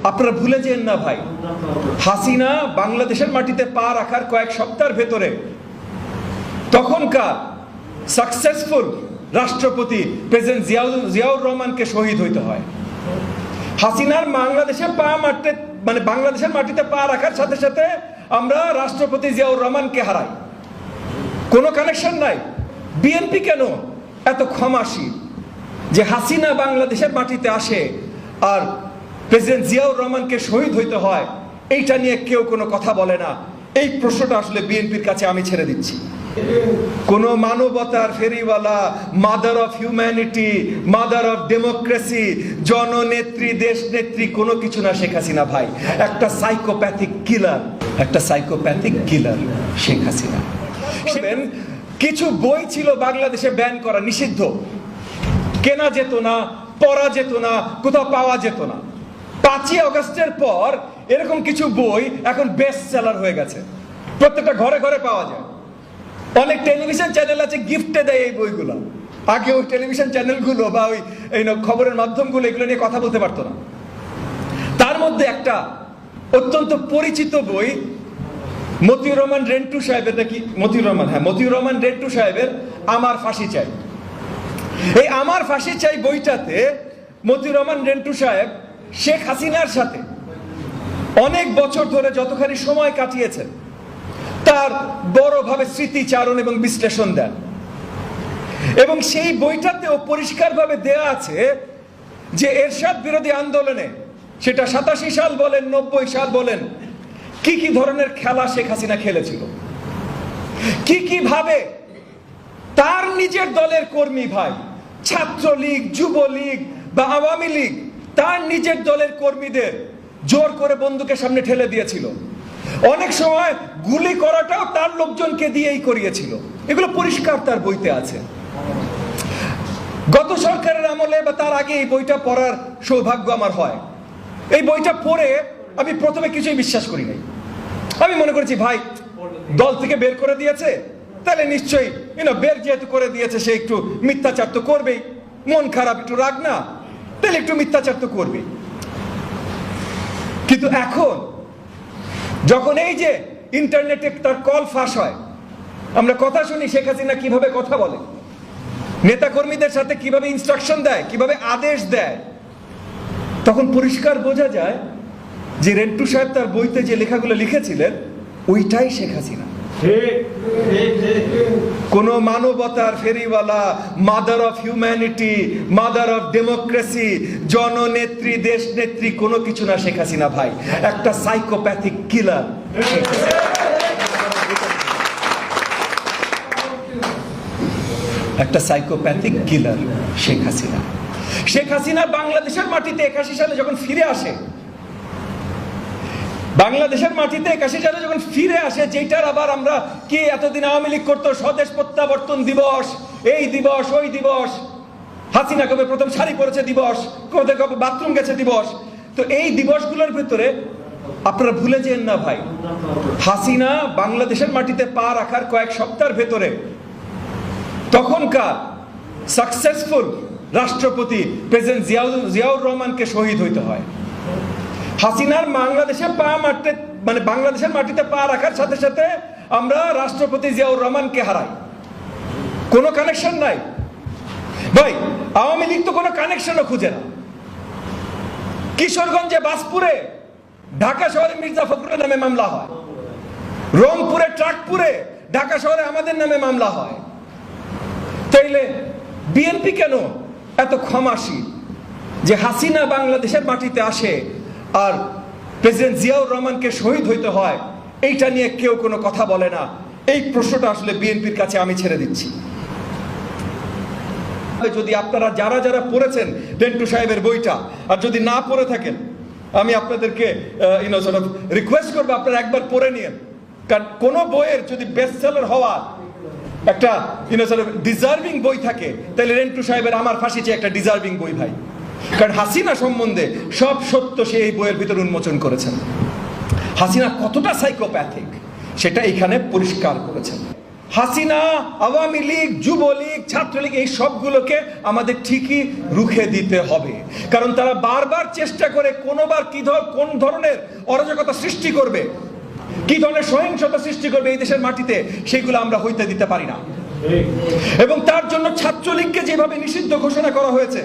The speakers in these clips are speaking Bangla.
আপনারা ভুলে যেন না ভাই, হাসিনা বাংলাদেশের মাটিতে পা রাখার কয়েক সপ্তাহের ভেতরে তখনকার সাকসেসফুল রাষ্ট্রপতি প্রেসিডেন্ট জিয়াউর রহমানকে শহীদ হইতে হয়। হাসিনার বাংলাদেশে বাংলাদেশের মাটিতে পা রাখার সাথে সাথে আমরা রাষ্ট্রপতি জিয়াউর রহমানকে হারাই। কোনো কানেকশন নাই। বিএনপি কেন এত ক্ষমাশীল যে হাসিনা বাংলাদেশের মাটিতে আসে আর প্রেসিডেন্ট জিয়াউর রহমানকে শহীদ হইতে হয়, এইটা নিয়ে কেউ কোনো কথা বলে না? এই প্রশ্নটা আসলে বিএনপির কাছে আমি ছেড়ে দিচ্ছি। কোন মানবতার ফেরিওয়ালা, mother of humanity, mother of democracy, জননেত্রী, দেশ নেত্রী কোনো কিছু না শেখ হাসিনা ভাই। একটা সাইকোপ্যাথিক কিলার, শেখ হাসিনা। কিছু বই ছিল বাংলাদেশে ব্যান করা, নিষিদ্ধ, কেনা যেত না, পড়া যেত না, কোথাও পাওয়া যেত না। 5ই আগস্টের পর এরকম কিছু বই এখন বেস্ট সেলার হয়ে গেছে, প্রত্যেকটা ঘরে ঘরে পাওয়া যায়। অনেক টেলিভিশন চ্যানেল আছে গিফটে দেয় এই বইগুলো। আগে ওই টেলিভিশন চ্যানেলগুলো বা ওই খবরের মাধ্যমগুলো এগুলো নিয়ে কথা বলতে পারতো না। তার মধ্যে একটা অত্যন্ত পরিচিত বই মতিউর রহমান রেন্টু সাহেবের, মতিউর রহমান রেন্টু সাহেবের আমার ফাঁসি চাই। এই আমার ফাঁসি চাই বইটাতে মতিউর রহমান রেন্টু সাহেব শেখ হাসিনার সাথে অনেক বছর ধরে যতখানি সময় কাটিয়েছেন তার বড়ভাবে স্মৃতিচারণ এবং বিশ্লেষণ দেন। এবং সেই বইটাতেও পরিষ্কারভাবে দেয়া আছে যে এরশাদ বিরোধী আন্দোলনে, সেটা 87 সাল বলেন, 90 সাল বলেন, কি কি ধরনের খেলা শেখ হাসিনা খেলেছিল, কি ভাবে তার নিজের দলের কর্মী ভাই, ছাত্রলীগ, যুবলীগ বা আওয়ামী লীগ তার নিজের দলের কর্মীদের জোর করে বন্দুকের সামনে ঠেলে দিয়েছিল। অনেক সময় গুলি করাটাও তার লোকজনকে দিয়েই করিয়েছিল। এগুলো পরিষ্কার তার বইতে আছে। গত সরকারের আমলে বা তার আগে এই বইটা পড়ার সৌভাগ্য আমার হয়। এই বইটা পড়ে আমি প্রথমে কিছুই বিশ্বাস করি নাই। আমি মনে করেছি ভাই দল থেকে বের করে দিয়েছে, তাহলে নিশ্চয়ই বের যেহেতু করে দিয়েছে সে একটু মিথ্যাচার তো করবেই, মন খারাপ, একটু রাগ না, তাহলে একটু মিথ্যাচার তো করবেই। কিন্তু এখন যখন এই যে ইন্টারনেটে তার কল ফাঁস হয়, আমরা কথা শুনি শেখ হাসিনা কিভাবে কথা বলে, নেতাকর্মীদের সাথে কিভাবে ইনস্ট্রাকশন দেয়, কিভাবে আদেশ দেয়, তখন পরিষ্কার বোঝা যায় যে রেন্টু সাহেব তার বইতে যে লেখাগুলো লিখেছিলেন ওইটাই শেখ হাসিনা। কোন মানবতার ফেরিওয়ালা, mother of humanity, mother of democracy, জননেত্রী, দেশ নেত্রী কোনো কিছু না শেখ হাসিনা ভাই। একটা সাইকোপ্যাথিক কিলার, শেখ হাসিনা। শেখ হাসিনা বাংলাদেশের মাটিতে 81 সালে যখন ফিরে আসে, যেটার আবার আমরা কি এতদিন আওয়ামী লীগ করতো স্বদেশ প্রত্যাবর্তন দিবস, এই দিবস, ওই দিবস, হাসিনা কবে প্রথম শাড়ি পরেছে দিবস, কবে বাথরুম গেছে দিবস। তো এই দিবসগুলোর ভিতরে আপনারা ভুলে যেন না ভাই, হাসিনা বাংলাদেশের মাটিতে পা রাখার কয়েক সপ্তাহের ভেতরে তখনকার সাকসেসফুল রাষ্ট্রপতি প্রেসিডেন্ট জিয়াউর রহমানকে শহীদ হইতে হয়। হাসিনার বাংলাদেশের মাটিতে পা রাখার সাথে সাথে আমরা রাষ্ট্রপতি জিয়াউর রহমানকে হারাই। কোনো কানেকশন নাই ভাই। আওয়ামী লীগ তো কোনো কানেকশনও খুঁজে না। কিশোরগঞ্জে, বাসপুরে, ঢাকা শহরে মির্জা ফখরুলের নামে মামলা হয়, রংপুরে, ট্রাকপুরে, ঢাকা শহরে আমাদের নামে মামলা হয়। তাইলে বিএনপি কেন এত ক্ষমাশীল যে হাসিনা বাংলাদেশের মাটিতে আসে আর প্রেসিডেন্ট জিয়াউর রহমানকে শহীদ হইতে হয়, এইটা নিয়ে কেউ কোনো কথা বলে না? এই প্রশ্নটা আসলে বিএনপির কাছে আমি ছেড়ে দিচ্ছি। যদি আপনারা যারা পড়েছেন রেন্টু সাহেবের বইটা, আর যদি না পড়ে থাকেন, আমি আপনাদেরকে রিকোয়েস্ট করবো আপনারা একবার পড়ে নিন। কারণ কোনো বইয়ের যদি বেস্ট সেলার হওয়া একটা ডিজার্ভিং বই থাকে, তাহলে রেন্টু সাহেবের আমার ফাঁসি চাই একটা ডিজার্ভিং বই ভাই। কারণ হাসিনা সম্বন্ধে সব সত্য সে এই বইয়ের ভিতরে উন্মোচন করেছেন। হাসিনা কতটা সাইকোপ্যাথিক সেটা এখানে পরিষ্কার করেছেন। হাসিনা, আওয়ামী লীগ, যুবলীগ, ছাত্রলীগ এই সবগুলোকে আমাদের ঠিকই রুখে দিতে হবে। কারণ তারা বারবার চেষ্টা করে কোন ধরনের অরাজকতা সৃষ্টি করবে, কি ধরনের সহিংসতা সৃষ্টি করবে এই দেশের মাটিতে, সেগুলো আমরা হইতে দিতে পারি না। এবং তার জন্য ছাত্রলীগকে যেভাবে নিষিদ্ধ ঘোষণা করা হয়েছে,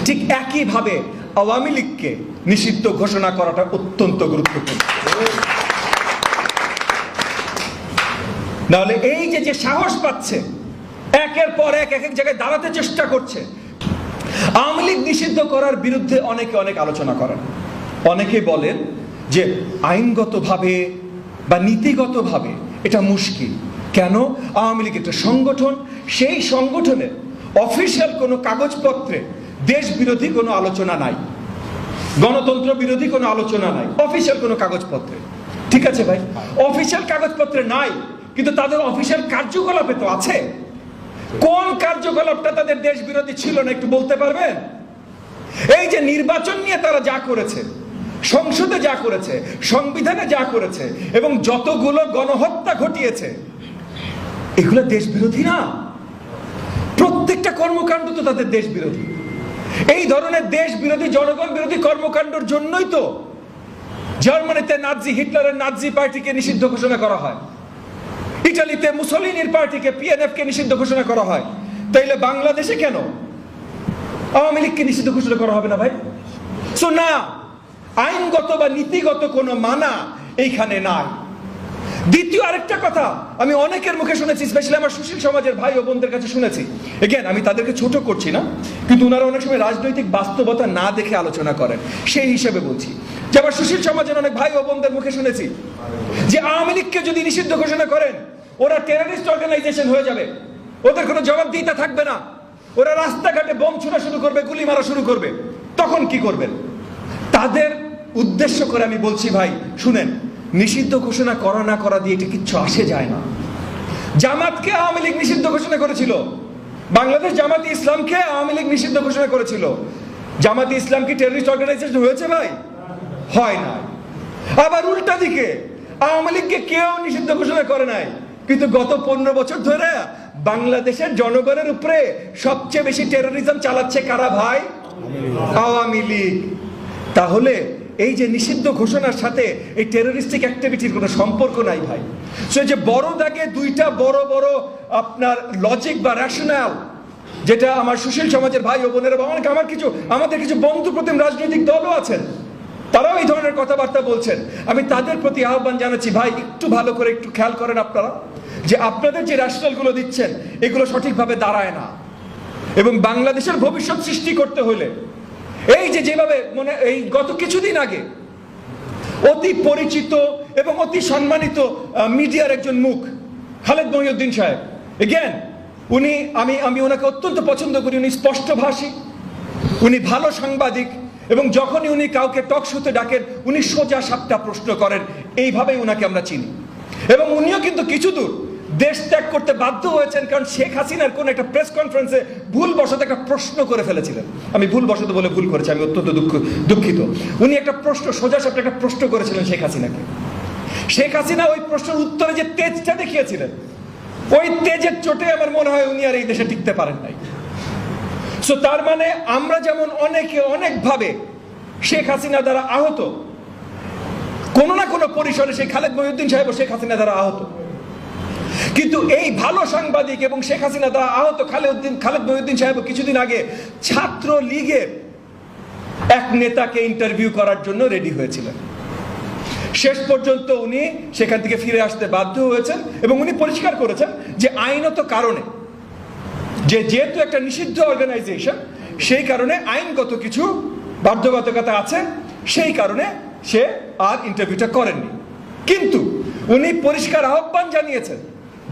ঠিক একইভাবে আওয়ামী লীগকে নিষিদ্ধ ঘোষণা করাটা অত্যন্ত গুরুত্বপূর্ণ। নাহলে এই যে সাহস পাচ্ছে, একের পর এক জায়গায় দাঁড়াতে চেষ্টা করছে। আওয়ামী লীগ নিষিদ্ধ করার বিরুদ্ধে অনেকে অনেক আলোচনা করেন। অনেকে বলেন যে আইনগতভাবে বা নীতিগতভাবে এটা মুশকিল। কেন? আওয়ামী লীগ একটা সংগঠন, সেই সংগঠনের অফিসিয়াল কোনো কাগজপত্রে দেশ বিরোধী কোনো আলোচনা নাই, গণতন্ত্র বিরোধী কোনো আলোচনা নাই অফিসিয়াল কোনো কাগজপত্রে। ঠিক আছে ভাই, অফিসিয়াল কাগজপত্রে নাই, কিন্তু তাদের অফিসিয়াল কার্যকলাপে তো আছে। কোন কার্যকলাপটা তাদের দেশ বিরোধী ছিল না একটু বলতে পারবেন? এই যে নির্বাচন নিয়ে তারা যা করেছে, সংসদে যা করেছে, সংবিধানে যা করেছে, এবং যতগুলো গণহত্যা ঘটিয়েছে, এগুলো দেশ বিরোধী না? প্রত্যেকটা কর্মকাণ্ড তো তাদের দেশ বিরোধী। এই ধরনের দেশ বিরোধী, জনগণ বিরোধী কর্মকাণ্ডের জন্যই তো জার্মানিতে হিটলারের নাৎসি পার্টিকে নিষিদ্ধ ঘোষণা করা হয়, ইটালিতে মুসলিনির পার্টিকে, পিএনএফ কে নিষিদ্ধ ঘোষণা করা হয়। তাইলে বাংলাদেশে কেন আওয়ামী লীগকে নিষিদ্ধ ঘোষণা করা হবে না ভাই? সো না, আইনগত বা নীতিগত কোনো মানা এইখানে নাই। দ্বিতীয় আরেকটা কথা আমি অনেকের মুখে শুনেছি, স্পেশালি আমার সুশীল সমাজের ভাই ও বোনদের কাছে শুনেছি। এগেন, আমি তাদেরকে ছোট করছি না, কিন্তু ওনারা অনেক সময় রাজনৈতিক বাস্তবতা না দেখে আলোচনা করেন, সেই হিসেবে বলছি যে আমার সুশীল সমাজের অনেক ভাই ও বোনদের মুখে শুনেছি যে আওয়ামী লীগকে যদি নিষিদ্ধ ঘোষণা করেন, ওরা টেররিস্ট অর্গানাইজেশন হয়ে যাবে, ওদের কোনো জবাবদিহিতা থাকবে না, ওরা রাস্তাঘাটে বোম ছোড়া শুরু করবে, গুলি মারা শুরু করবে, তখন কি করবেন? তাদের উদ্দেশ্য করে আমি বলছি, ভাই শুনেন, নিষিদ্ধ ঘোষণা করা না করা দিয়ে এটা কিচ্ছু আসে যায় না। জামাতকে আওয়ামী লীগ নিষিদ্ধ ঘোষণা করেছিল, বাংলাদেশ জামাতে ইসলামকে আওয়ামী লীগ নিষিদ্ধ ঘোষণা করেছিল। জামাতে ইসলাম কি টেররিস্ট অর্গানাইজেশন হয়েছে ভাই? হয় না। আবার উল্টা দিকে আওয়ামী লীগকে কেউ নিষিদ্ধ ঘোষণা করে নাই, কিন্তু গত 15 বছর ধরে বাংলাদেশের জনগণের উপরে সবচেয়ে বেশি টেরোরিজম চালাচ্ছে কারা ভাই? আওয়ামী লীগ। তাহলে এই যে নিষিদ্ধ ঘোষণার সাথে এই টেরোরিস্টিক অ্যাক্টিভিটির কোনো সম্পর্ক নাই ভাই। সো যে বড় দাগে দুইটা বড় বড় আপনার লজিক বা রেশনাল, যেটা আমার সুশীল সমাজের ভাই ও বোনেরা বা আমাদের কিছু বন্ধুপ্রতিম রাজনৈতিক দলও আছেন, তারাও এই ধরনের কথাবার্তা বলছেন। আমি তাদের প্রতি আহ্বান জানাচ্ছি, ভাই একটু ভালো করে একটু খেয়াল করেন আপনারা, যে আপনাদের যে রেশনালগুলো দিচ্ছেন এগুলো সঠিকভাবে দাঁড়ায় না। এবং বাংলাদেশের ভবিষ্যৎ সৃষ্টি করতে হলে এই যেভাবে এই গত কিছুদিন আগে অতি পরিচিত এবং অতি সম্মানিত মিডিয়ার একজন মুখ খালেদ মহিউদ্দিন সাহেব, এগেন আমি ওনাকে অত্যন্ত পছন্দ করি। উনি স্পষ্টভাষী, উনি ভালো সাংবাদিক, এবং যখনই উনি কাউকে টক শোতে ডাকেন উনি সোজা সাপটা প্রশ্ন করেন, এইভাবেই উনাকে আমরা চিনি। এবং উনিও কিন্তু কিছু দূর দেশ ত্যাগ করতে বাধ্য হয়েছেন, কারণ শেখ হাসিনার কোন একটা প্রেস কনফারেন্সে ভুলবশত একটা প্রশ্ন করে ফেলেছিলেন। আমি ভুলবশত বলে ভুল করেছি, আমি অত্যন্ত দুঃখিত। উনি একটা প্রশ্ন, সোজা সাপটা একটা প্রশ্ন করেছিলেন শেখ হাসিনাকে। শেখ হাসিনা ওই প্রশ্নের উত্তরে যে তেজটা দেখিয়েছিলেন, ওই তেজের চোটে আমার মনে হয় উনি আর এই দেশে টিকতে পারেন নাই। সো তার মানে আমরা যেমন অনেকে অনেকভাবে শেখ হাসিনা দ্বারা আহত, কোনো না কোনো পরিসরে সেই খালেদ মহিউদ্দিন সাহেব শেখ হাসিনা দ্বারা আহত, কিন্তু এই ভালো সাংবাদিক এবং শেখ হাসিনা দ্বারা আহত খালেদ মহিউদ্দিন সাহেব কিছুদিন আগে ছাত্র লীগের এক নেতাকে ইন্টারভিউ করার জন্য রেডি হয়েছিলেন। শেষ পর্যন্ত উনি সেখান থেকে ফিরে আসতে বাধ্য হয়েছেন, এবং উনি পরিষ্কার করেছেন যে আইনত কারণে, যেহেতু একটা নিষিদ্ধ অর্গানাইজেশন, সেই কারণে আইনগত কিছু বাধ্যবাধকতা আছে, সেই কারণে সে আর ইন্টারভিউটা করেননি। কিন্তু উনি পরিষ্কার আহ্বান জানিয়েছেন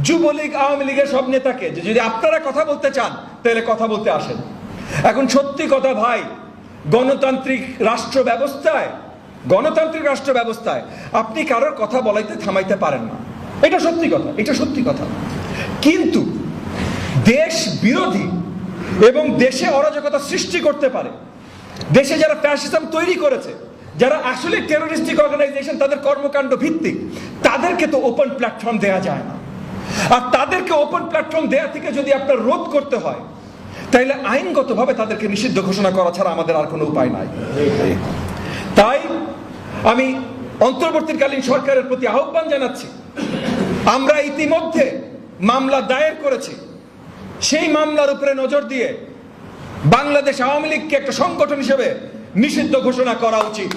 যুবলীগ আওয়ামী লীগের সব নেতাকে যে যদি আপনারা কথা বলতে চান তাহলে কথা বলতে আসেন। এখন সত্যি কথা ভাই, গণতান্ত্রিক রাষ্ট্র ব্যবস্থায় আপনি কারোর কথা বলাইতে থামাইতে পারেন না, এটা সত্যি কথা। কিন্তু দেশ বিরোধী এবং দেশে অরাজকতা সৃষ্টি করতে পারে, দেশে যারা ফ্যাসিজম তৈরি করেছে, যারা আসলে টেরোরিস্টিক অর্গানাইজেশন, তাদের কর্মকাণ্ড ভিত্তিক, তাদেরকে তো ওপেন প্ল্যাটফর্ম দেওয়া যায় না। আর তাদেরকে ওপেন প্ল্যাটফর্ম দেয়া থেকে যদি আপনার রোধ করতে হয়, তাইলে আইনগতভাবে তাদেরকে নিষিদ্ধ ঘোষণা করা ছাড়া আমাদের আর কোনো উপায় নাই। তাই আমি অন্তর্বর্তীকালীন সরকারের প্রতি আহ্বান জানাচ্ছি, আমরা ইতিমধ্যে মামলা দায়ের করেছি, সেই মামলার উপরে নজর দিয়ে বাংলাদেশ আওয়ামী লীগকে একটা সংগঠন হিসেবে নিষিদ্ধ ঘোষণা করা উচিত।